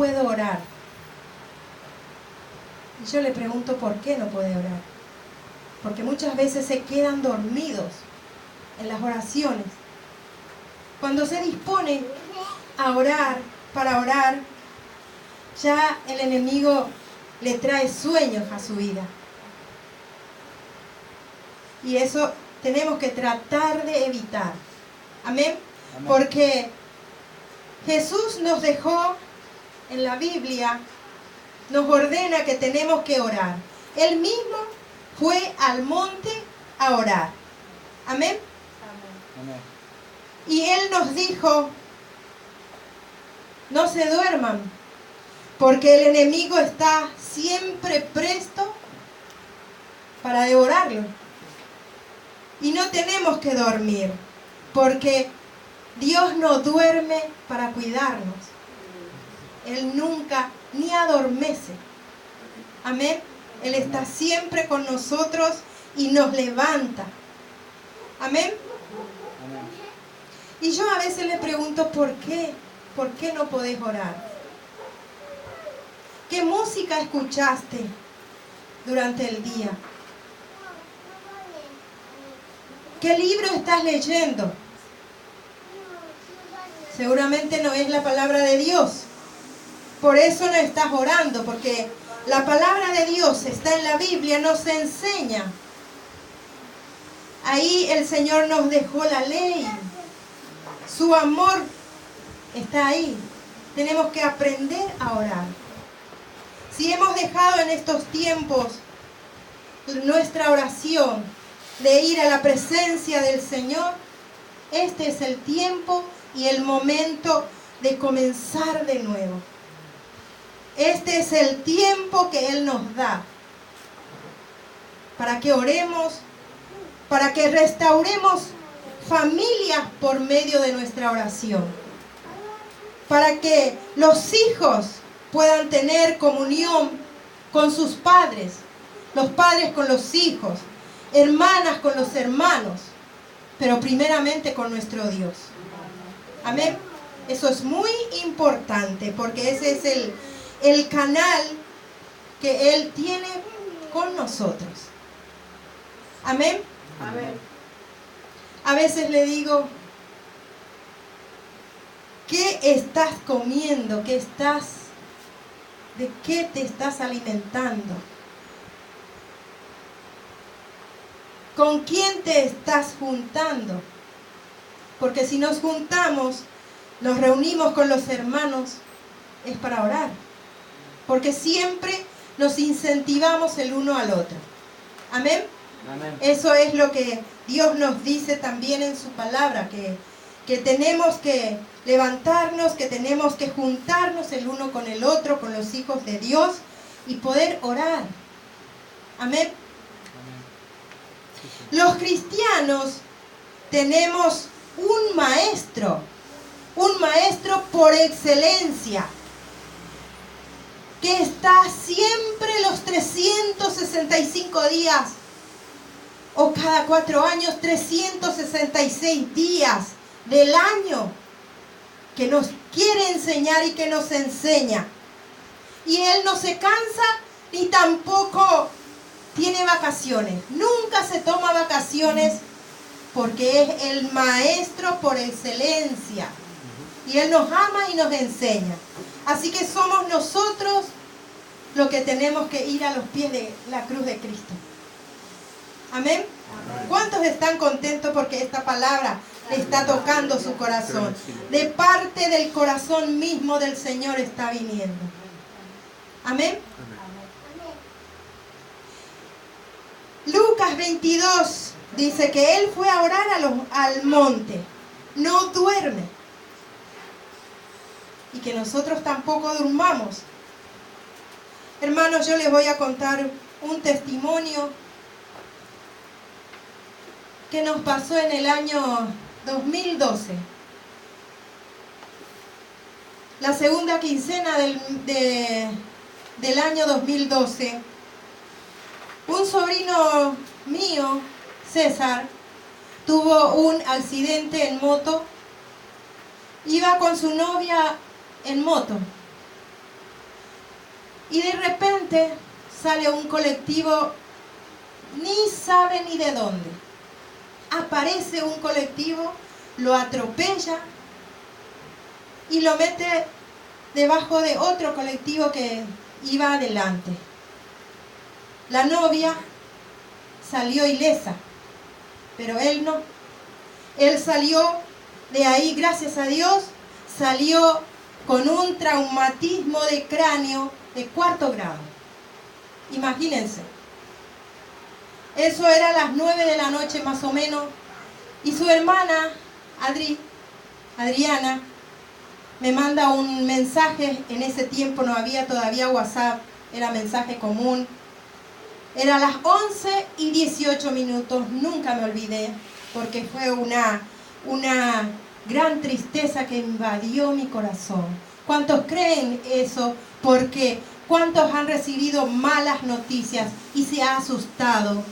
puedo orar. Y yo le pregunto, ¿por qué no puede orar? Porque muchas veces se quedan dormidos en las oraciones. Cuando se dispone a orar, para orar, ya el enemigo le trae sueños a su vida. Y eso tenemos que tratar de evitar. Amén. Amén. Porque Jesús nos dejó en la Biblia, nos ordena que tenemos que orar. Él mismo fue al monte a orar. Amén. Amén. Y Él nos dijo, no se duerman, porque el enemigo está siempre presto para devorarlo. Y no tenemos que dormir, porque Dios no duerme para cuidarnos. Él nunca ni adormece. Amén. Él está siempre con nosotros y nos levanta. Amén. Amén. Y yo a veces le pregunto, ¿por qué? ¿Por qué no podés orar? ¿Qué música escuchaste durante el día? ¿Qué libro estás leyendo? Seguramente no es la palabra de Dios. Por eso no estás orando, porque la palabra de Dios está en la Biblia, nos enseña. Ahí el Señor nos dejó la ley. Su amor está ahí. Tenemos que aprender a orar. Si hemos dejado en estos tiempos nuestra oración de ir a la presencia del Señor, este es el tiempo y el momento de comenzar de nuevo. Este es el tiempo que Él nos da para que oremos, para que restauremos familias por medio de nuestra oración, para que los hijos puedan tener comunión con sus padres, los padres con los hijos, hermanas con los hermanos, pero primeramente con nuestro Dios. Amén. Eso es muy importante, porque ese es el canal que Él tiene con nosotros. Amén. Amén. A veces le digo, ¿qué estás comiendo? ¿De qué te estás alimentando? ¿Con quién te estás juntando? Porque si nos juntamos, nos reunimos con los hermanos, es para orar. Porque siempre nos incentivamos el uno al otro. Amén. Amén. Eso es lo que Dios nos dice también en su palabra, que tenemos que levantarnos, que tenemos que juntarnos el uno con el otro, con los hijos de Dios, y poder orar. Amén. Los cristianos tenemos un maestro por excelencia, que está siempre los 365 días, o cada 4 años, 366 días del año, que nos quiere enseñar y que nos enseña. Y Él no se cansa ni tampoco tiene vacaciones. Nunca se toma vacaciones, porque es el maestro por excelencia. Y Él nos ama y nos enseña. Así que somos nosotros los que tenemos que ir a los pies de la cruz de Cristo. Amén. ¿Cuántos están contentos porque esta palabra le está tocando su corazón? De parte del corazón mismo del Señor está viniendo. Amén. Lucas 22 dice que Él fue a orar al monte. No duerme. Y que nosotros tampoco durmamos. Hermanos, yo les voy a contar un testimonio que nos pasó en el año 2012. La segunda quincena del año 2012, un sobrino mío, César, tuvo un accidente en moto. Iba con su novia en moto Y de repente sale un colectivo, ni sabe ni de dónde. Aparece un colectivo, lo atropella y lo mete debajo de otro colectivo que iba adelante. La novia salió ilesa, pero él no. Él salió de ahí, gracias a Dios, salió con un traumatismo de cráneo de 4º grado. Imagínense. Eso era a las 9 de la noche más o menos. Y su hermana, Adriana, me manda un mensaje. En ese tiempo no había todavía WhatsApp, era mensaje común. Era las 11:18, nunca me olvidé, porque fue una gran tristeza que invadió mi corazón. ¿Cuántos creen eso? Porque ¿cuántos han recibido malas noticias y se ha asustado?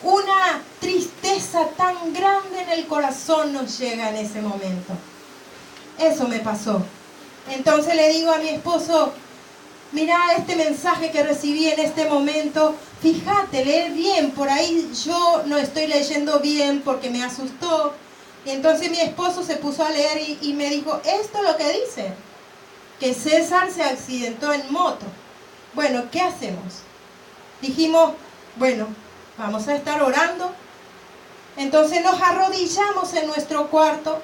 Una tristeza tan grande en el corazón nos llega en ese momento. Eso me pasó. Entonces le digo a mi esposo, mira este mensaje que recibí en este momento, fíjate, lee bien, por ahí yo no estoy leyendo bien porque me asustó. Y entonces mi esposo se puso a leer y me dijo, esto es lo que dice, que César se accidentó en moto. Bueno, ¿qué hacemos? Dijimos, bueno, vamos a estar orando. Entonces nos arrodillamos en nuestro cuarto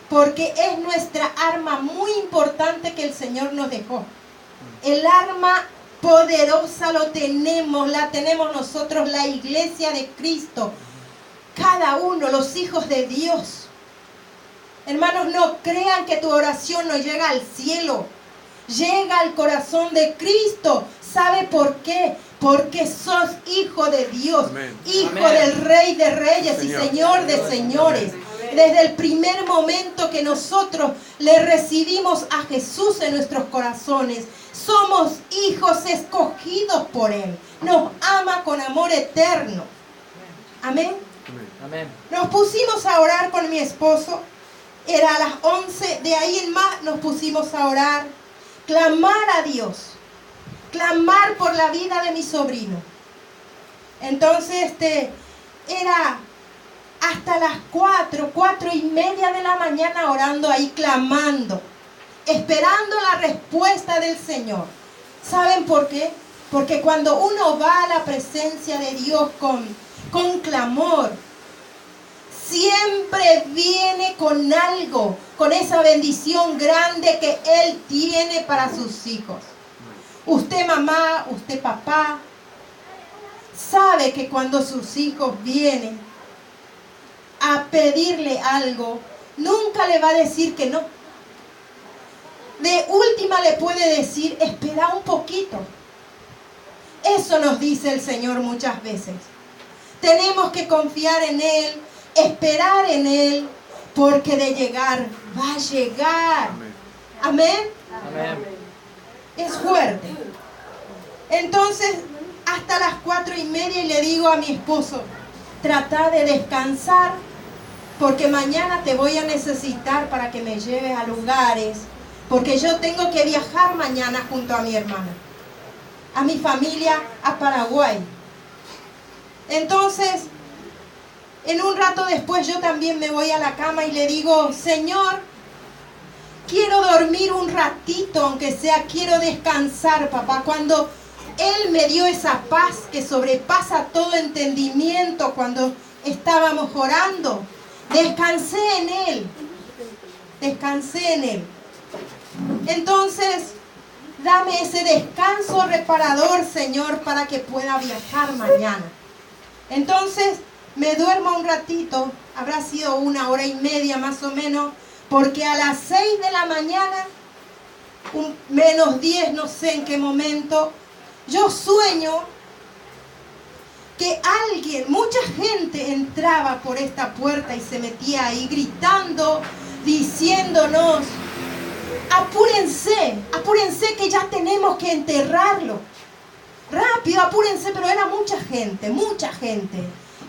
porque es nuestra arma muy importante que el Señor nos dejó. El arma poderosa la tenemos nosotros, la iglesia de Cristo. Cada uno, los hijos de Dios. Hermanos, no crean que tu oración no llega al cielo. Llega al corazón de Cristo. ¿Sabe por qué? Porque sos hijo de Dios. Amén. Hijo Amén. del Rey de Reyes y Señor de señores. Amén. Desde el primer momento que nosotros le recibimos a Jesús en nuestros corazones, somos hijos escogidos por Él. Nos ama con amor eterno. Amén. Amén. Nos pusimos a orar con mi esposo. Era a las 11. De ahí en más nos pusimos a orar. Clamar a Dios. Clamar por la vida de mi sobrino. Entonces era hasta las 4:30 de la mañana orando ahí, clamando, esperando la respuesta del Señor. ¿Saben por qué? Porque cuando uno va a la presencia de Dios con clamor, siempre viene con algo, con esa bendición grande que Él tiene para sus hijos. Usted mamá, usted papá, sabe que cuando sus hijos vienen a pedirle algo, nunca le va a decir que no. De última le puede decir, espera un poquito. Eso nos dice el Señor muchas veces. Tenemos que confiar en Él, esperar en Él, porque de llegar, va a llegar. Amén. Amén. Es fuerte. Entonces, hasta las 4:30 y le digo a mi esposo, trata de descansar, porque mañana te voy a necesitar para que me lleves a lugares, porque yo tengo que viajar mañana junto a mi hermana, a mi familia, a Paraguay. Entonces, en un rato después yo también me voy a la cama y le digo, Señor, quiero dormir un ratito, aunque sea, quiero descansar, papá. Cuando Él me dio esa paz que sobrepasa todo entendimiento cuando estábamos orando, descansé en Él. Descansé en Él. Entonces, dame ese descanso reparador, Señor, para que pueda viajar mañana. Entonces, me duermo un ratito, habrá sido 1:30 más o menos, porque a las 6 de la mañana, -10, no sé en qué momento, yo sueño que mucha gente entraba por esta puerta y se metía ahí gritando, diciéndonos, apúrense, apúrense que ya tenemos que enterrarlo. Rápido, apúrense, pero era mucha gente, mucha gente.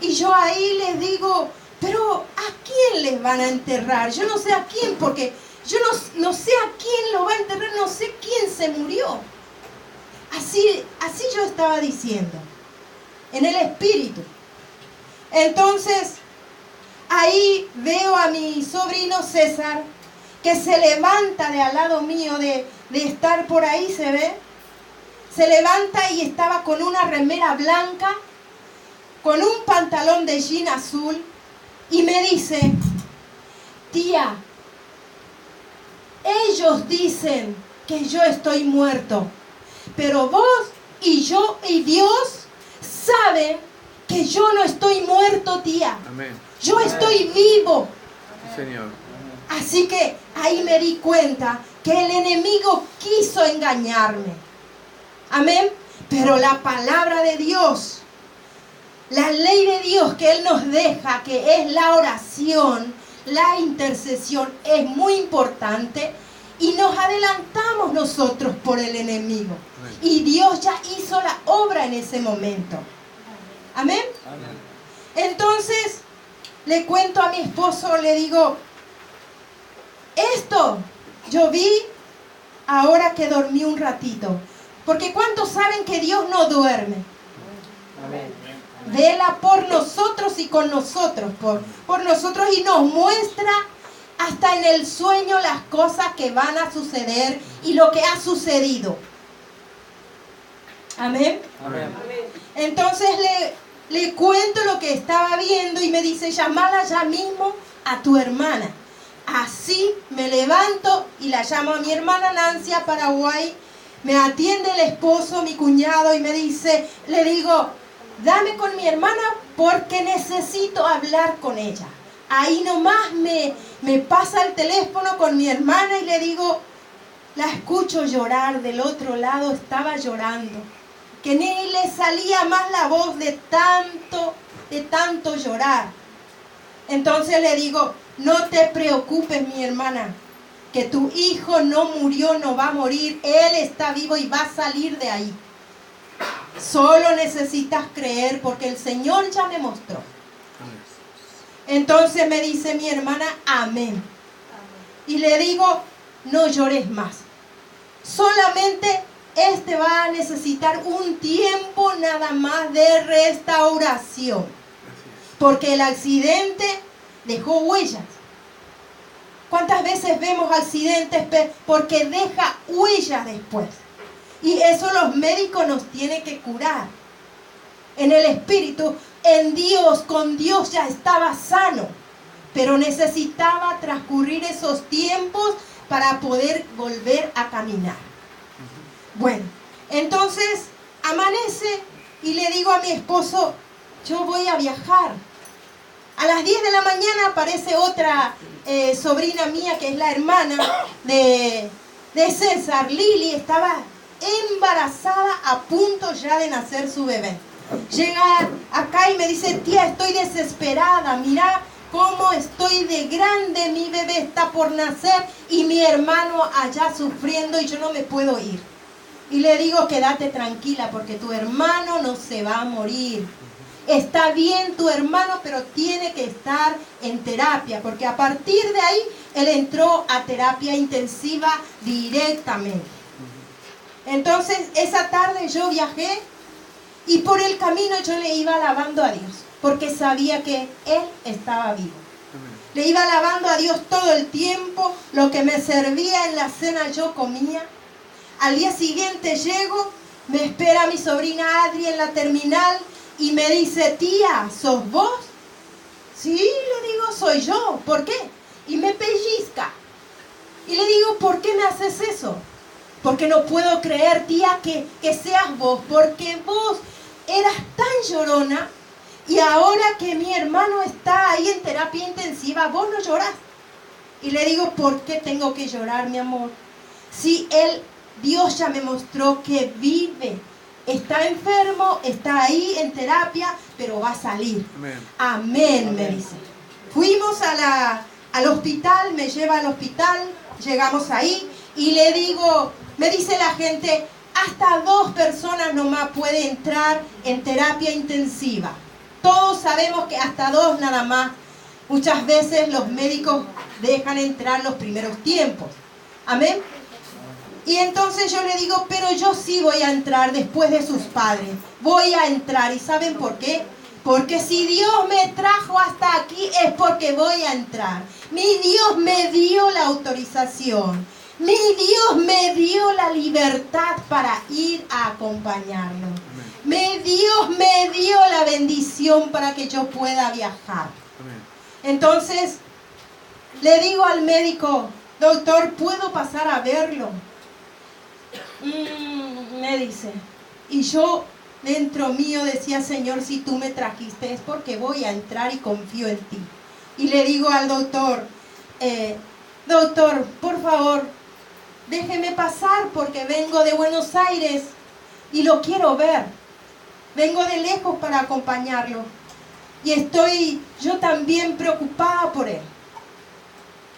Y yo ahí les digo, pero ¿a quién les van a enterrar? Yo no sé a quién, porque yo no sé a quién lo va a enterrar, no sé quién se murió. así yo estaba diciendo, en el espíritu. Entonces, ahí veo a mi sobrino César, que se levanta de al lado mío, de estar por ahí, ¿se ve? Se levanta y estaba con una remera blanca, con un pantalón de jean azul, y me dice, tía, ellos dicen que yo estoy muerto, pero vos y yo y Dios saben que yo no estoy muerto, tía. Amén. Yo estoy vivo. Sí, Señor. Así que ahí me di cuenta que el enemigo quiso engañarme. Amén. Pero la palabra de Dios, la ley de Dios que Él nos deja, que es la oración, la intercesión, es muy importante. Y nos adelantamos nosotros por el enemigo. Amén. Y Dios ya hizo la obra en ese momento. Amén. Amén. Entonces, le cuento a mi esposo, le digo, esto yo vi ahora que dormí un ratito. Porque ¿cuántos saben que Dios no duerme? Amén. Vela por nosotros y con nosotros, por nosotros, y nos muestra hasta en el sueño las cosas que van a suceder y lo que ha sucedido. Amén. Amén. Entonces le cuento lo que estaba viendo y me dice, llamala ya mismo a tu hermana. Así me levanto y la llamo a mi hermana Nancy a Paraguay. Me atiende el esposo, mi cuñado, y me dice, le digo, dame con mi hermana porque necesito hablar con ella. Ahí nomás me pasa el teléfono con mi hermana y le digo, la escucho llorar, del otro lado estaba llorando, que ni le salía más la voz de tanto llorar. Entonces le digo, no te preocupes, mi hermana, que tu hijo no murió, no va a morir, él está vivo y va a salir de ahí. Solo necesitas creer porque el Señor ya me mostró. Entonces me dice mi hermana, amén. Y le digo, no llores más. Solamente va a necesitar un tiempo nada más de restauración. Porque el accidente dejó huellas. ¿Cuántas veces vemos accidentes porque deja huellas después? Y eso los médicos nos tienen que curar. En el espíritu, en Dios, con Dios ya estaba sano. Pero necesitaba transcurrir esos tiempos para poder volver a caminar. Bueno, entonces amanece y le digo a mi esposo, yo voy a viajar. A las 10 de la mañana aparece otra sobrina mía que es la hermana de César, Lili, estaba embarazada a punto ya de nacer su bebé. Llega acá y me dice, tía, estoy desesperada, mira cómo estoy de grande, mi bebé está por nacer y mi hermano allá sufriendo y yo no me puedo ir. Y le digo, quédate tranquila porque tu hermano no se va a morir. Está bien tu hermano, pero tiene que estar en terapia, porque a partir de ahí él entró a terapia intensiva directamente. Entonces esa tarde yo viajé y por el camino yo le iba alabando a Dios, porque sabía que Él estaba vivo. Le iba alabando a Dios todo el tiempo, lo que me servía en la cena yo comía. Al día siguiente llego, me espera mi sobrina Adri en la terminal y me dice, tía, ¿sos vos? Sí, le digo, soy yo. ¿Por qué? Y me pellizca. Y le digo, ¿por qué me haces eso? Porque no puedo creer, tía, que seas vos, porque vos eras tan llorona y ahora que mi hermano está ahí en terapia intensiva, vos no llorás. Y le digo, ¿por qué tengo que llorar, mi amor? Si Dios ya me mostró que vive, está enfermo, está ahí en terapia, pero va a salir. Amén. Amén, me dice. Fuimos al hospital, me lleva al hospital, llegamos ahí y le digo, me dice la gente, hasta 2 personas nomás puede entrar en terapia intensiva. Todos sabemos que hasta 2 nada más. Muchas veces los médicos dejan entrar los primeros tiempos. Amén. Y entonces yo le digo, pero yo sí voy a entrar después de sus padres. Voy a entrar. ¿Y saben por qué? Porque si Dios me trajo hasta aquí es porque voy a entrar. Mi Dios me dio la autorización. Mi Dios me dio la libertad para ir a acompañarlo. Dios me dio la bendición para que yo pueda viajar. Entonces, le digo al médico, doctor, ¿puedo pasar a verlo? Me dice. Y yo dentro mío decía, Señor, si tú me trajiste es porque voy a entrar y confío en ti. Y le digo al doctor, doctor, por favor, déjeme pasar porque vengo de Buenos Aires y lo quiero ver. Vengo de lejos para acompañarlo. Y estoy yo también preocupada por él.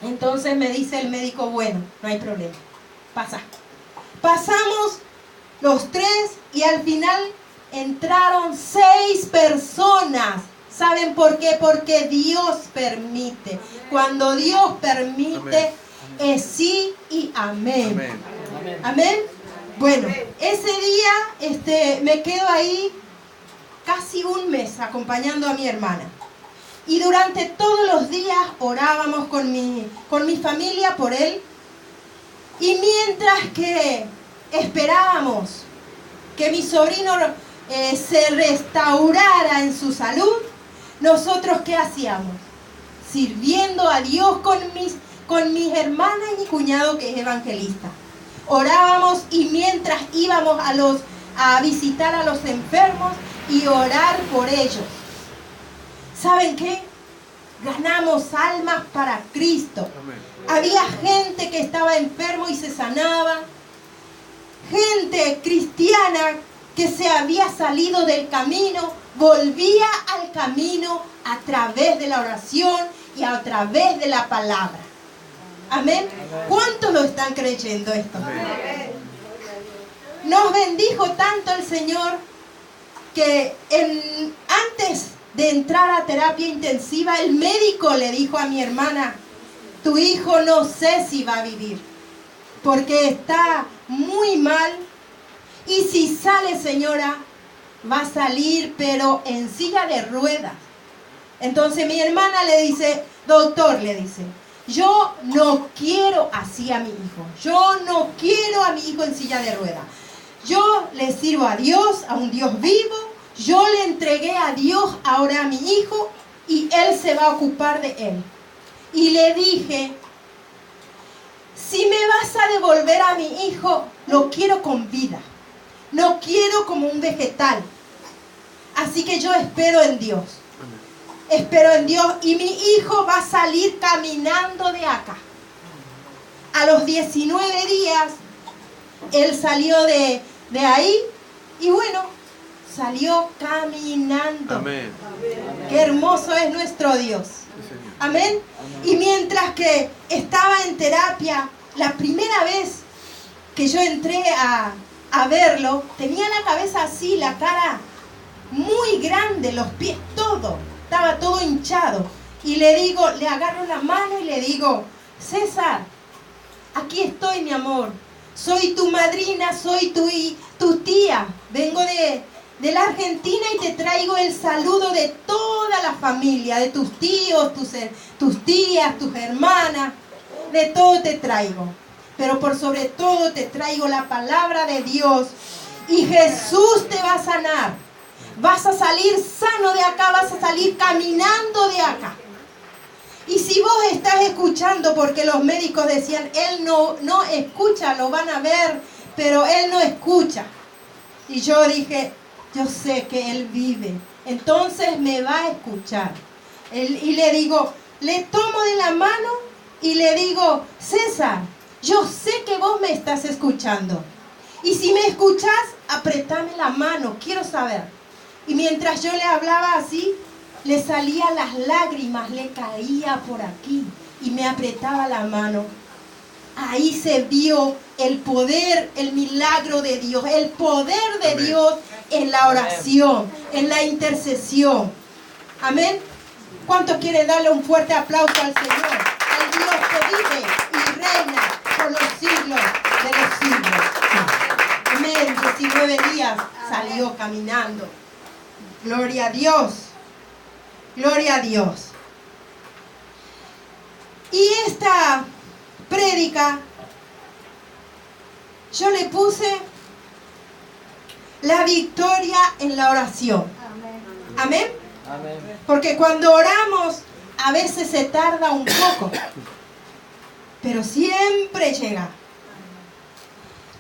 Entonces me dice el médico, bueno, no hay problema, pasa. Pasamos los 3 y al final entraron 6 personas. ¿Saben por qué? Porque Dios permite. Cuando Dios permite, es sí y amén. Amén. Amén. Bueno, ese día me quedo ahí casi un mes acompañando a mi hermana. Y durante todos los días orábamos con mi familia por él. Y mientras que esperábamos que mi sobrino se restaurara en su salud, nosotros ¿qué hacíamos? Sirviendo a Dios con mis hermanas y mi cuñado que es evangelista. Orábamos y mientras íbamos a visitar a los enfermos y orar por ellos. ¿Saben qué? Ganamos almas para Cristo. Había gente que estaba enfermo y se sanaba. Gente cristiana que se había salido del camino, volvía al camino a través de la oración y a través de la palabra. Amén. ¿Cuántos lo están creyendo esto? Nos bendijo tanto el Señor que antes de entrar a terapia intensiva, el médico le dijo a mi hermana, tu hijo no sé si va a vivir, porque está muy mal, y si sale, señora, va a salir, pero en silla de ruedas. Entonces mi hermana le dice, doctor, le dice, yo no quiero así a mi hijo, yo no quiero a mi hijo en silla de ruedas. Yo le sirvo a Dios, a un Dios vivo. Yo le entregué a Dios ahora a mi hijo y Él se va a ocupar de él. Y le dije, si me vas a devolver a mi hijo, lo quiero con vida. No quiero como un vegetal. Así que yo espero en Dios. Espero en Dios y mi hijo va a salir caminando de acá. A los 19 días, él salió de ahí y bueno, salió caminando. Amén. Qué hermoso es nuestro Dios. Amén. Y mientras que estaba en terapia, la primera vez que yo entré a verlo, tenía la cabeza así, la cara muy grande, los pies todo, estaba todo hinchado. Y le digo, le agarro la mano y le digo, César, aquí estoy, mi amor. Soy tu madrina, soy tu tía. Vengo de la Argentina y te traigo el saludo de toda la familia, de tus tíos, tus tías, tus hermanas. De todo te traigo. Pero por sobre todo te traigo la palabra de Dios. Y Jesús te va a sanar. Vas a salir sano de acá, vas a salir caminando de acá. Y si vos estás escuchando, porque los médicos decían, él no escucha, lo van a ver, pero él no escucha. Y yo dije, yo sé que él vive, entonces me va a escuchar. Y le digo, le tomo de la mano y le digo, César, yo sé que vos me estás escuchando. Y si me escuchás, apretame la mano, quiero saber. Y mientras yo le hablaba así, le salían las lágrimas, le caía por aquí y me apretaba la mano. Ahí se vio el poder, el milagro de Dios, el poder de Amén. Dios en la oración, en la intercesión. Amén. ¿Cuántos quieren darle un fuerte aplauso al Señor? Al Dios que vive y reina por los siglos de los siglos. Elías salió caminando. Gloria a Dios. Gloria a Dios. Y esta prédica yo le puse la victoria en la oración. Amén. Amén. Porque cuando oramos a veces se tarda un poco, pero siempre llega.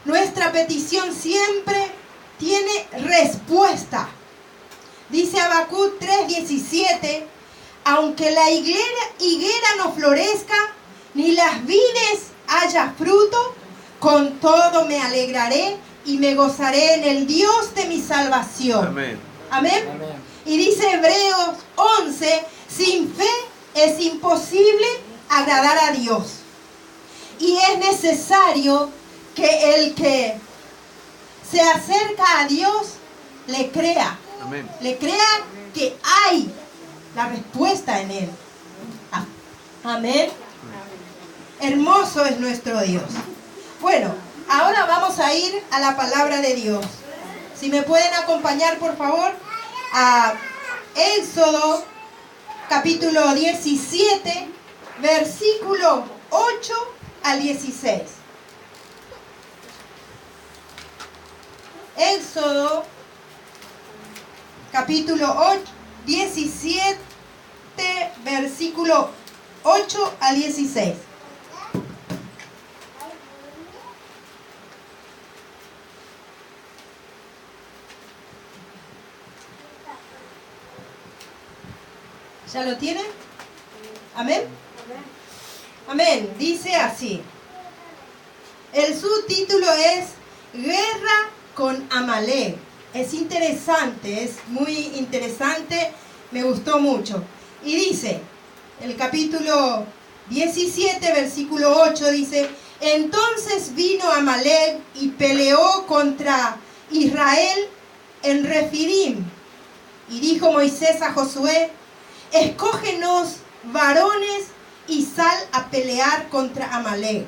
Nuestra petición siempre tiene respuesta. Dice Habacuc 3:17, aunque la higuera no florezca, ni las vides haya fruto, con todo me alegraré y me gozaré en el Dios de mi salvación. Amén. Amén. Amén. Y dice Hebreos 11, sin fe es imposible agradar a Dios. Y es necesario que el que se acerca a Dios le crea. Amén. Le crea que hay la respuesta en Él. Amén. Hermoso es nuestro Dios. Bueno, ahora vamos a ir a la palabra de Dios. Si me pueden acompañar, por favor, a Éxodo capítulo 17, versículo 8 al 16. Éxodo capítulo 17, versículo 8 al 16. ¿Ya lo tienen? Amén. Amén. Dice así. El subtítulo es Guerra con Amalek. Es interesante, es muy interesante, me gustó mucho. Y dice, el capítulo 17, versículo 8, dice, entonces vino Amalek y peleó contra Israel en Refidim. Y dijo Moisés a Josué, escógenos varones y sal a pelear contra Amalek.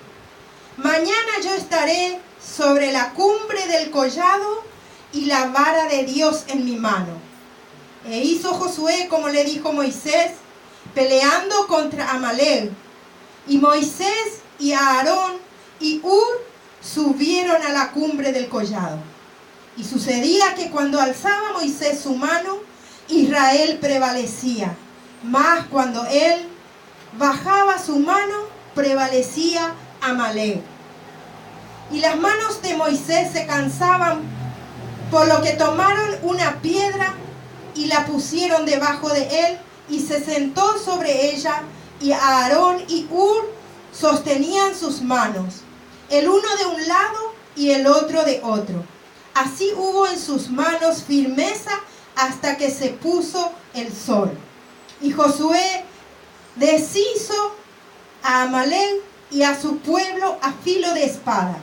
Mañana yo estaré sobre la cumbre del collado y la vara de Dios en mi mano. E hizo Josué como le dijo Moisés, peleando contra Amalek. Y Moisés y Aarón y Hur subieron a la cumbre del collado. Y sucedía que cuando alzaba Moisés su mano, Israel prevalecía. Mas cuando él bajaba su mano, prevalecía Amalek. Y las manos de Moisés se cansaban, por lo que tomaron una piedra y la pusieron debajo de él, y se sentó sobre ella, y Aarón y Hur sostenían sus manos, el uno de un lado y el otro de otro. Así hubo en sus manos firmeza hasta que se puso el sol. Y Josué deshizo a Amalek y a su pueblo a filo de espada.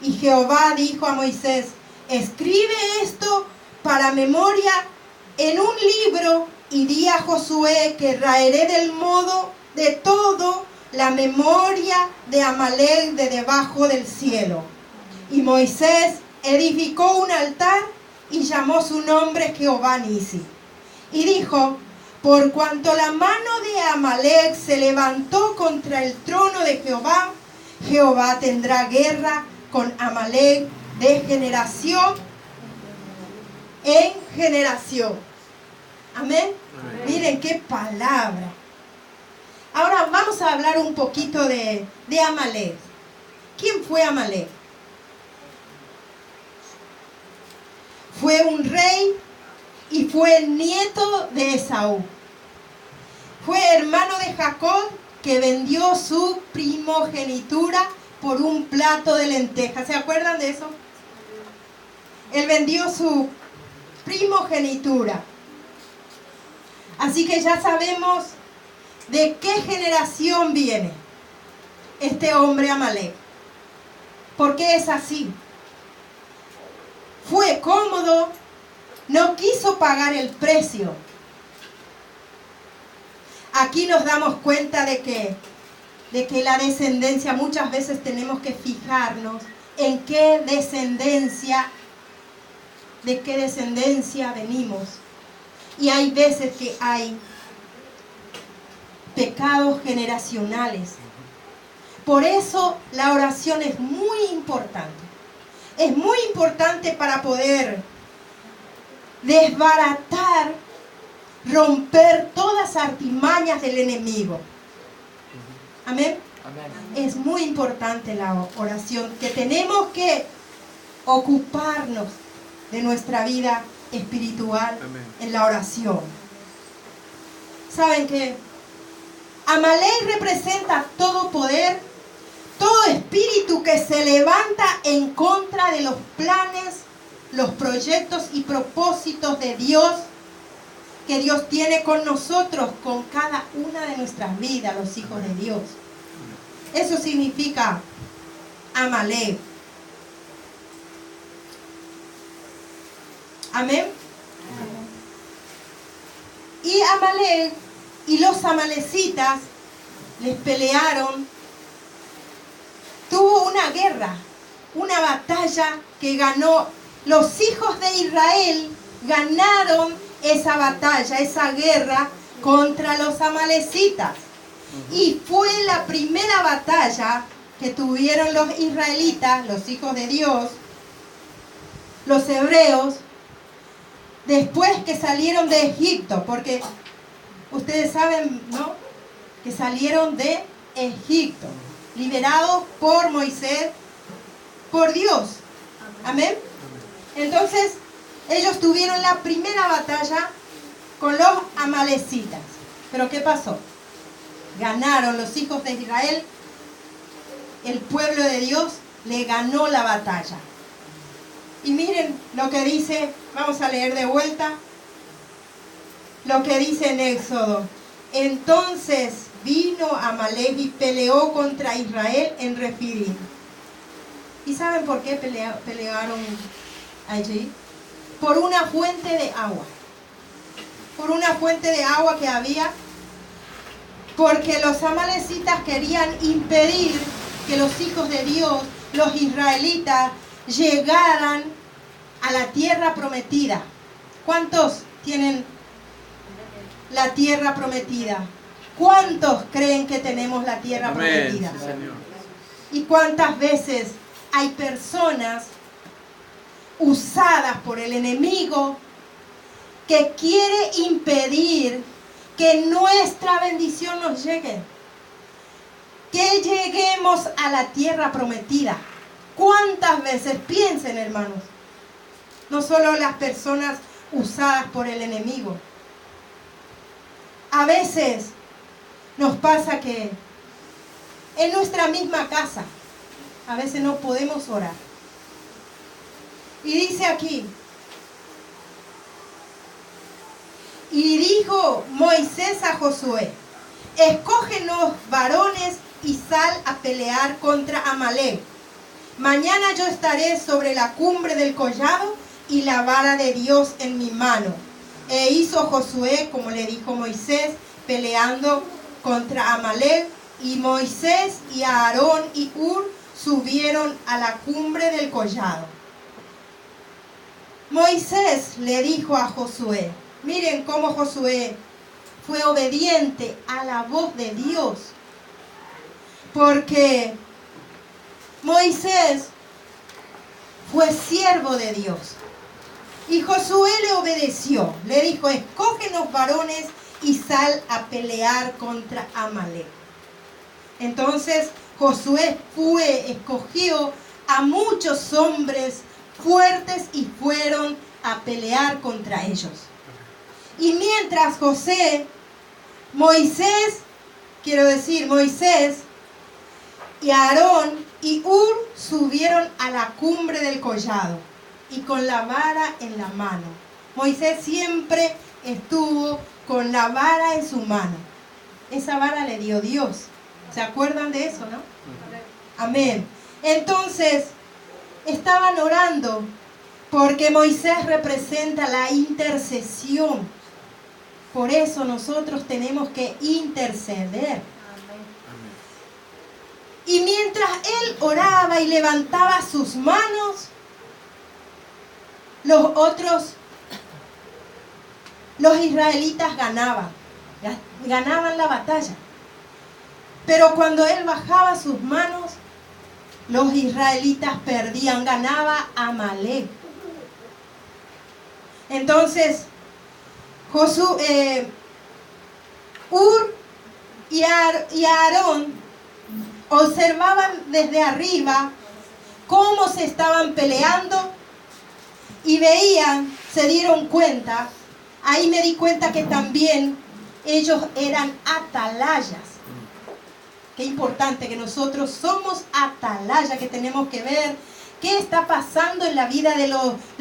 Y Jehová dijo a Moisés, escribe esto para memoria en un libro y di a Josué que raeré del modo de todo la memoria de Amalek de debajo del cielo. Y Moisés edificó un altar y llamó su nombre Jehová Nisi. Y dijo, por cuanto la mano de Amalek se levantó contra el trono de Jehová, Jehová tendrá guerra con Amalek de generación en generación. Amén. Amén. Miren qué palabra. Ahora vamos a hablar un poquito de Amalek. ¿Quién fue Amalek? Fue un rey y fue el nieto de Esaú. Fue hermano de Jacob que vendió su primogenitura por un plato de lentejas. ¿Se acuerdan de eso? Él vendió su primogenitura. Así que ya sabemos de qué generación viene este hombre Amalek. ¿Por qué es así? Fue cómodo, no quiso pagar el precio. Aquí nos damos cuenta de que la descendencia, muchas veces tenemos que fijarnos en qué descendencia de qué descendencia venimos. Y hay veces que hay pecados generacionales. Por eso la oración es muy importante. Es muy importante para poder desbaratar, romper todas las artimañas del enemigo. Amén. Amén. Es muy importante la oración, que tenemos que ocuparnos de nuestra vida espiritual. Amén. En la oración. ¿Saben qué? Amalek representa todo poder, todo espíritu que se levanta en contra de los planes, los proyectos y propósitos de Dios, que Dios tiene con nosotros, con cada una de nuestras vidas, los hijos de Dios. Eso significa Amalek. Amén. Y Amalek y los amalecitas les pelearon. Tuvo una guerra, una batalla que ganó. Los hijos de Israel ganaron esa batalla, esa guerra contra los amalecitas. Y fue la primera batalla que tuvieron los israelitas, los hijos de Dios, los hebreos, después que salieron de Egipto, porque ustedes saben, ¿no?, que salieron de Egipto, liberados por Moisés, por Dios. Amén. Entonces, ellos tuvieron la primera batalla con los amalecitas. Pero ¿qué pasó? Ganaron los hijos de Israel. El pueblo de Dios le ganó la batalla. Y miren lo que dice, vamos a leer de vuelta, lo que dice en Éxodo. Entonces vino Amalek y peleó contra Israel en Refidim. ¿Y saben por qué pelearon allí? Por una fuente de agua. Por una fuente de agua que había. Porque los amalecitas querían impedir que los hijos de Dios, los israelitas, llegaran a la tierra prometida. ¿Cuántos tienen la tierra prometida? ¿Cuántos creen que tenemos la tierra prometida? Sí, Señor. ¿Y cuántas veces hay personas usadas por el enemigo que quiere impedir que nuestra bendición nos llegue? Que lleguemos a la tierra prometida. ¿Cuántas veces? Piensen, hermanos. No solo las personas usadas por el enemigo. A veces nos pasa que en nuestra misma casa, a veces no podemos orar. Y dice aquí, y dijo Moisés a Josué, escógenos varones y sal a pelear contra Amalek. Mañana yo estaré sobre la cumbre del collado y la vara de Dios en mi mano. E hizo Josué como le dijo Moisés, peleando contra Amalek. Y Moisés y Aarón y Hur subieron a la cumbre del collado. Moisés le dijo a Josué, miren cómo Josué fue obediente a la voz de Dios. Porque Moisés fue siervo de Dios. Y Josué le obedeció. Le dijo, escógenos varones y sal a pelear contra Amalek. Entonces Josué escogió a muchos hombres fuertes y fueron a pelear contra ellos. Y mientras Moisés y Aarón y Hur subieron a la cumbre del collado y con la vara en la mano. Moisés siempre estuvo con la vara en su mano. Esa vara le dio Dios. ¿Se acuerdan de eso, no? Amén. Entonces, estaban orando porque Moisés representa la intercesión. Por eso nosotros tenemos que interceder. Y mientras él oraba y levantaba sus manos, los israelitas ganaban la batalla. Pero cuando él bajaba sus manos, los israelitas perdían, ganaba Amalek. Entonces, Hur y Aarón observaban desde arriba cómo se estaban peleando y veían, se dieron cuenta, ahí me di cuenta que también ellos eran atalayas. Qué importante que nosotros somos atalayas, que tenemos que ver qué está pasando en la vida de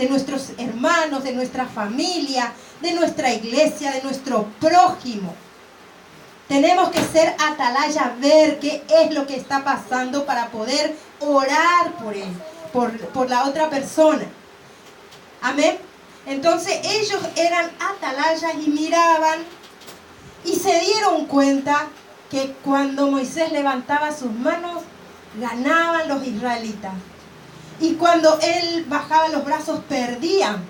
nuestros hermanos, de nuestra familia, de nuestra iglesia, de nuestro prójimo. Tenemos que ser atalayas, ver qué es lo que está pasando para poder orar por él, por la otra persona. Amén. Entonces ellos eran atalayas y miraban y se dieron cuenta que cuando Moisés levantaba sus manos, ganaban los israelitas. Y cuando él bajaba los brazos, perdían.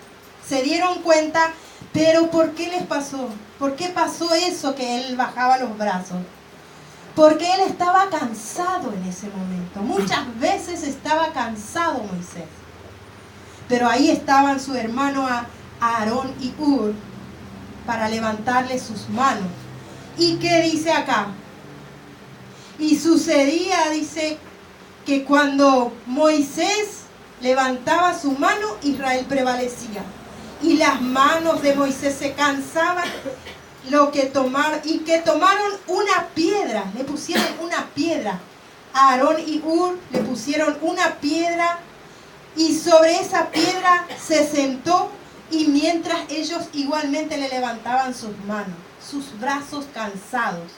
Se dieron cuenta, pero ¿por qué les pasó? ¿Por qué pasó eso que él bajaba los brazos? Porque él estaba cansado en ese momento. Muchas veces estaba cansado Moisés. Pero ahí estaban su hermano Aarón y Hur para levantarle sus manos. ¿Y qué dice acá? Y sucedía, dice, que cuando Moisés levantaba su mano, Israel prevalecía. Y las manos de Moisés se cansaban, que tomaron una piedra, le pusieron una piedra. Aarón y Hur le pusieron una piedra y sobre esa piedra se sentó, y mientras ellos igualmente le levantaban sus manos, sus brazos cansados.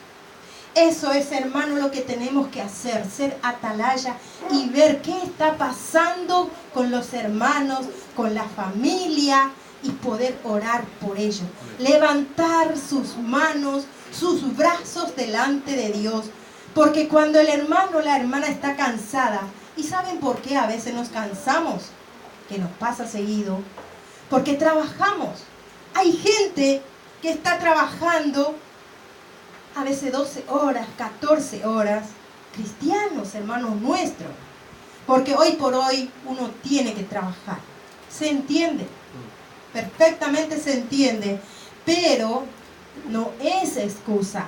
Eso es, hermano, lo que tenemos que hacer, ser atalaya y ver qué está pasando con los hermanos, con la familia, y poder orar por ellos. Levantar sus manos, sus brazos delante de Dios. Porque cuando el hermano o la hermana está cansada, ¿y saben por qué a veces nos cansamos? Que nos pasa seguido. Porque trabajamos. Hay gente que está trabajando a veces 12 horas, 14 horas, cristianos, hermanos nuestros. Porque hoy por hoy uno tiene que trabajar. ¿Se entiende? Perfectamente se entiende. Pero no es excusa.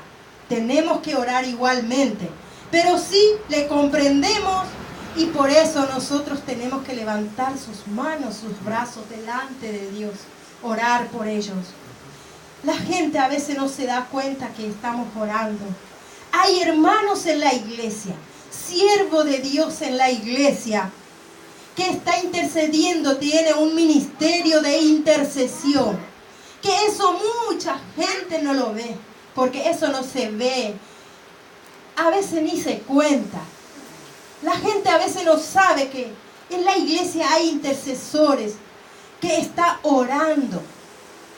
Tenemos que orar igualmente. Pero sí le comprendemos, y por eso nosotros tenemos que levantar sus manos, sus brazos delante de Dios. Orar por ellos. La gente a veces no se da cuenta que estamos orando. Hay hermanos en la iglesia, siervo de Dios en la iglesia, que está intercediendo, tiene un ministerio de intercesión. Que eso mucha gente no lo ve, porque eso no se ve. A veces ni se cuenta. La gente a veces no sabe que en la iglesia hay intercesores que están orando.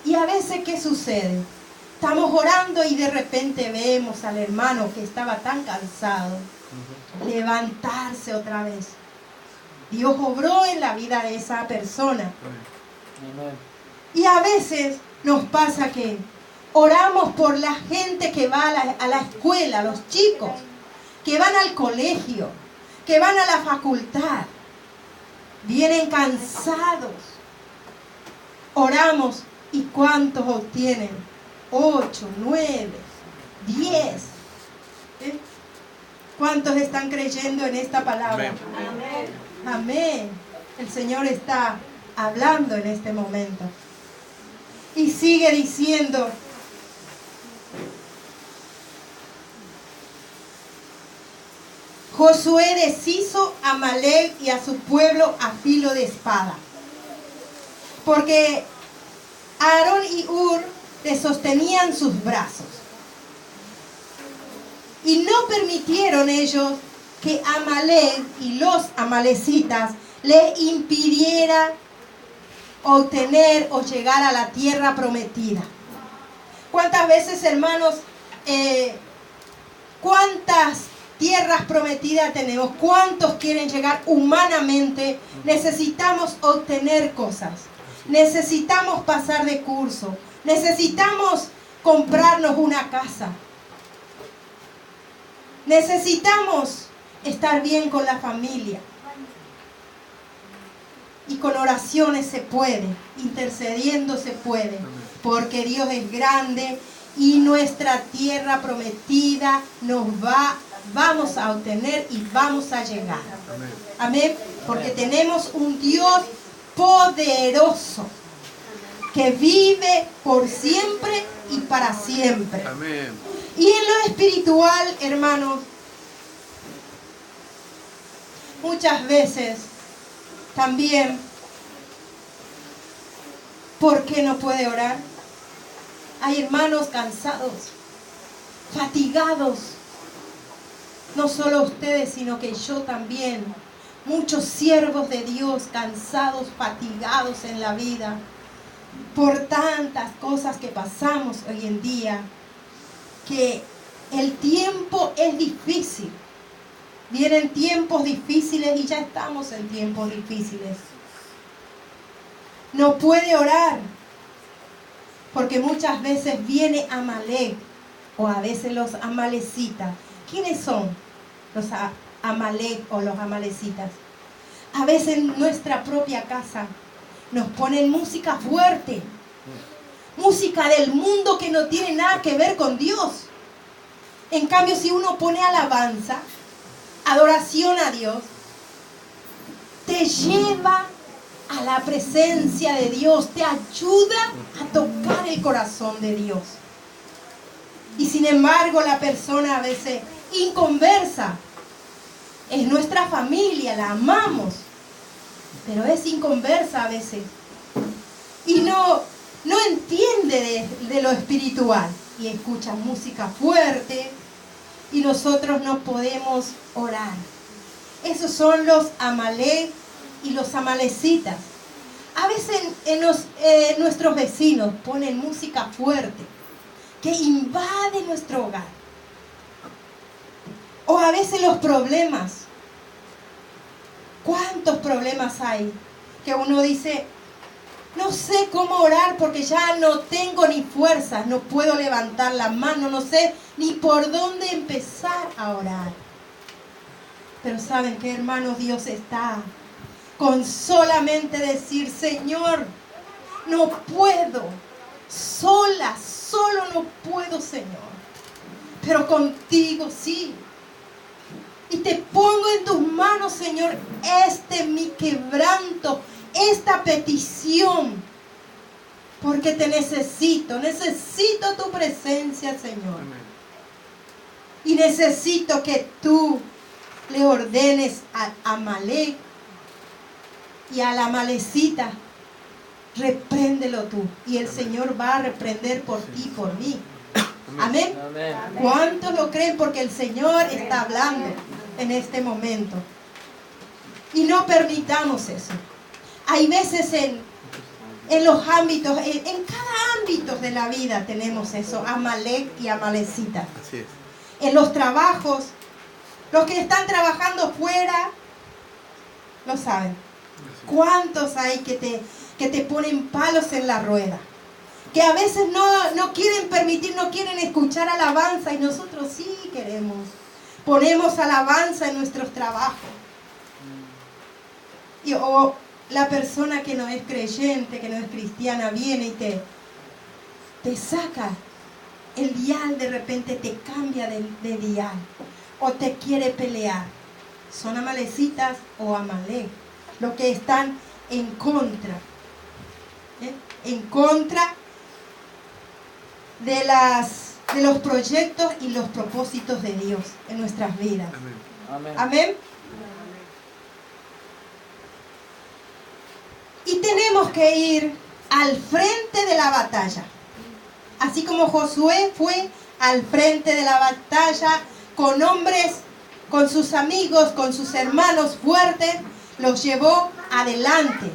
Y a veces, ¿qué sucede? Estamos orando y de repente vemos al hermano que estaba tan cansado levantarse otra vez. Dios obró en la vida de esa persona. Y a veces nos pasa que oramos por la gente que va a la escuela, los chicos, que van al colegio, que van a la facultad. Vienen cansados. Oramos. ¿Y cuántos obtienen? 8, 9, 10. ¿Cuántos están creyendo en esta palabra? Amén. Amén. El Señor está hablando en este momento. Y sigue diciendo: Josué deshizo a Amalek y a su pueblo a filo de espada. Porque Aarón y Hur le sostenían sus brazos. Y no permitieron ellos que Amalek y los amalecitas le impidiera obtener o llegar a la tierra prometida. ¿Cuántas veces, hermanos, cuántas tierras prometidas tenemos? ¿Cuántos quieren llegar humanamente? Necesitamos obtener cosas. Necesitamos pasar de curso. Necesitamos comprarnos una casa. Necesitamos estar bien con la familia. Y con oraciones se puede, intercediendo se puede, porque Dios es grande y nuestra tierra prometida vamos a obtener y vamos a llegar. Amén. Porque tenemos un Dios poderoso que vive por siempre y para siempre. Amén. Y en lo espiritual, hermanos, muchas veces también, ¿por qué no puede orar? Hay hermanos cansados, fatigados. No solo ustedes, sino que yo también. Muchos siervos de Dios cansados, fatigados en la vida por tantas cosas que pasamos hoy en día, que el tiempo es difícil. Vienen tiempos difíciles y ya estamos en tiempos difíciles. No puede orar porque muchas veces viene Amalek o a veces los amalecitas. ¿Quiénes son los Amalek o los amalecitas? A veces en nuestra propia casa nos ponen música fuerte, música del mundo que no tiene nada que ver con Dios. En cambio, si uno pone alabanza, adoración a Dios, te lleva a la presencia de Dios, te ayuda a tocar el corazón de Dios. Y sin embargo, la persona a veces inconversa, es nuestra familia, la amamos, pero es inconversa a veces y no entiende de lo espiritual y escucha música fuerte y nosotros no podemos orar. Esos son los Amalek y los amalecitas. A veces nuestros vecinos ponen música fuerte que invade nuestro hogar. O a veces los problemas. ¿Cuántos problemas hay? Que uno dice, no sé cómo orar porque ya no tengo ni fuerzas, no puedo levantar la mano, no sé ni por dónde empezar a orar. Pero ¿saben qué, hermanos? Dios está con solamente decir, Señor, no puedo, solo no puedo, Señor, pero contigo sí. Y te pongo en tus manos, Señor, mi quebranto, esta petición, porque te necesito tu presencia, Señor. Amén. Y necesito que tú le ordenes a Amalek y a la amalecita, repréndelo tú. Y el Señor va a reprender por ti, por mí. Amén. Amén. ¿Cuántos lo creen? Porque el Señor está hablando en este momento. Y no permitamos eso. Hay veces en los ámbitos, en cada ámbito de la vida tenemos eso, Amalek y amalecita. Así es. En los trabajos, los que están trabajando fuera, lo saben. ¿Cuántos hay que te ponen palos en la rueda? Que a veces no quieren permitir, no quieren escuchar alabanza y nosotros sí queremos. Ponemos alabanza en nuestros trabajos. O la persona que no es creyente, que no es cristiana, viene y te saca el dial, de repente te cambia de dial o te quiere pelear. Son amalecitas o Amalek, los que están en contra. En contra de los proyectos y los propósitos de Dios en nuestras vidas. Amén. Amén. Amén. Y tenemos que ir al frente de la batalla. Así como Josué fue al frente de la batalla con hombres, con sus amigos, con sus hermanos fuertes, los llevó adelante.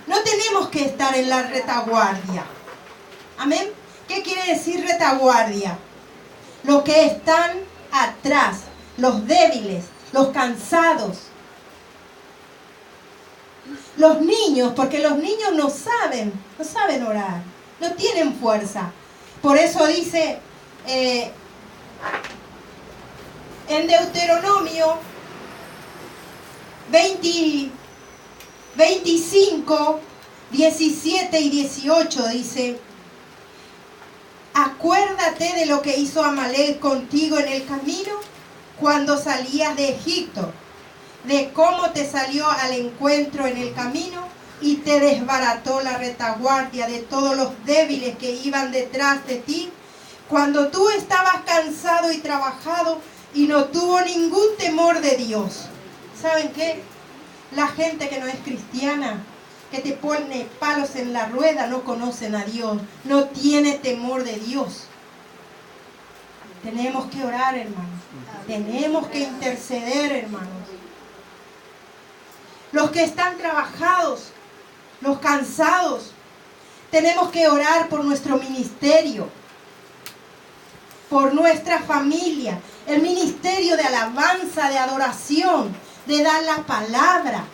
No tenemos que estar en la retaguardia. Amén. ¿Qué quiere decir retaguardia? Los que están atrás, los débiles, los cansados. Los niños, porque los niños no saben orar, no tienen fuerza. Por eso dice en Deuteronomio 25, 17 y 18 dice: acuérdate de lo que hizo Amalek contigo en el camino cuando salías de Egipto, de cómo te salió al encuentro en el camino y te desbarató la retaguardia de todos los débiles que iban detrás de ti, cuando tú estabas cansado y trabajado y no tuvo ningún temor de Dios. ¿Saben qué? La gente que no es cristiana, que te pone palos en la rueda, no conocen a Dios, no tiene temor de Dios. Tenemos que orar, hermanos. Tenemos que interceder, hermanos. Los que están trabajados, los cansados, tenemos que orar por nuestro ministerio, por nuestra familia, el ministerio de alabanza, de adoración, de dar la palabra.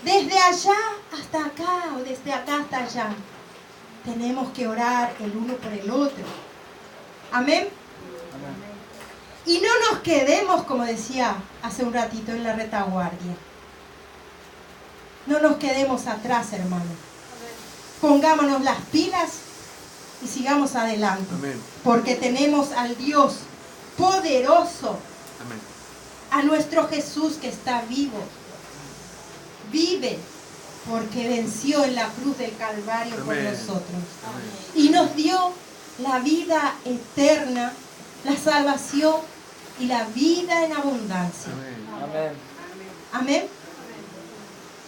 Desde allá hasta acá, o desde acá hasta allá, tenemos que orar el uno por el otro. Amén. Y no nos quedemos, como decía hace un ratito, en la retaguardia. No nos quedemos atrás, hermanos. Pongámonos las pilas y sigamos adelante. Amén. Porque tenemos al Dios poderoso. Amén. A nuestro Jesús que está vivo. Vive porque venció en la cruz del Calvario por Amén. nosotros. Amén. Y nos dio la vida eterna, la salvación y la vida en abundancia. Amén. Amén.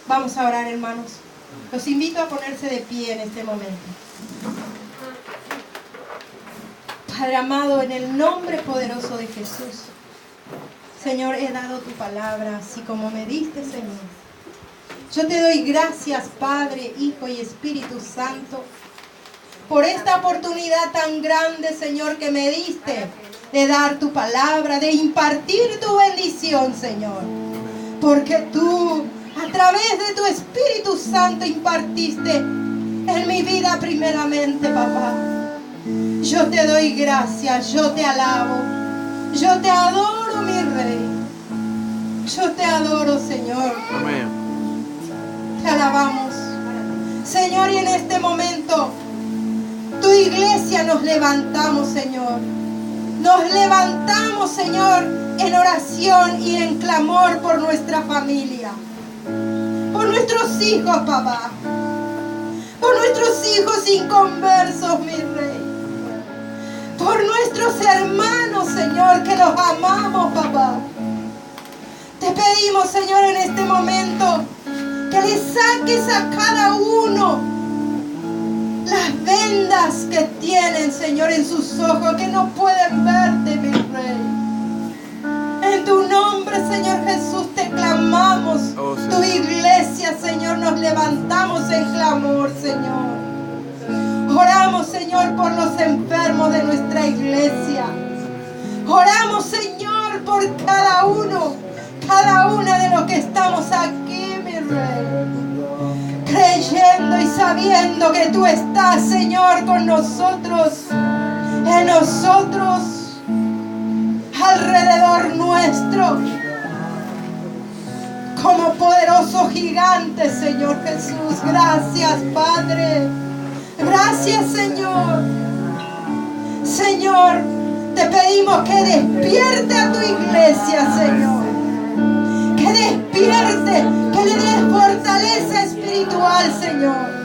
Vamos a orar, hermanos. Los invito a ponerse de pie en este momento. Padre amado, en el nombre poderoso de Jesús, Señor, he dado tu palabra así como me diste, Señor. Yo te doy gracias, Padre, Hijo y Espíritu Santo, por esta oportunidad tan grande, Señor, que me diste de dar tu palabra, de impartir tu bendición, Señor. Porque tú, a través de tu Espíritu Santo, impartiste en mi vida primeramente, papá. Yo te doy gracias, yo te alabo, yo te adoro, mi Rey. Yo te adoro, Señor. Amén. Te alabamos, Señor, y en este momento tu iglesia nos levantamos, Señor. Nos levantamos, Señor, en oración y en clamor por nuestra familia, por nuestros hijos, papá, por nuestros hijos inconversos, mi Rey, por nuestros hermanos, Señor, que los amamos, papá. Te pedimos, Señor, en este momento que le saques a cada uno las vendas que tienen, Señor, en sus ojos, que no pueden verte, mi Rey. En tu nombre, Señor Jesús, te clamamos. Oh, Señor. Tu iglesia, Señor, nos levantamos en clamor, Señor. Oramos, Señor, por los enfermos de nuestra iglesia. Oramos, Señor, por cada uno, cada una de los que estamos aquí, mi Rey. Creyendo y sabiendo que tú estás, Señor, con nosotros, en nosotros, alrededor nuestro, como poderoso gigante, Señor Jesús. Gracias, Padre. Gracias, Señor. Señor, te pedimos que despierte a tu iglesia, Señor. Que despierte, que le des fortaleza espiritual, Señor.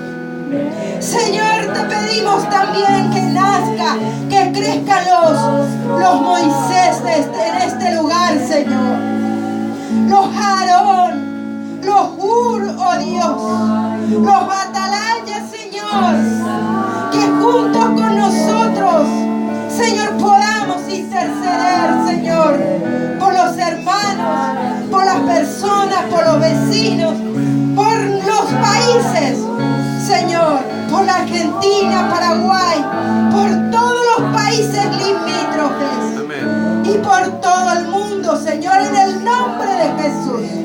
Señor, te pedimos también que nazca, que crezcan los Moisés en este lugar, Señor. Los Aarón, los Hur, oh Dios, los atalayas, Señor. Que juntos con nosotros, Señor, podamos interceder, Señor, por los hermanos, por las personas, por los vecinos, por los países, Señor, por la Argentina, Paraguay, por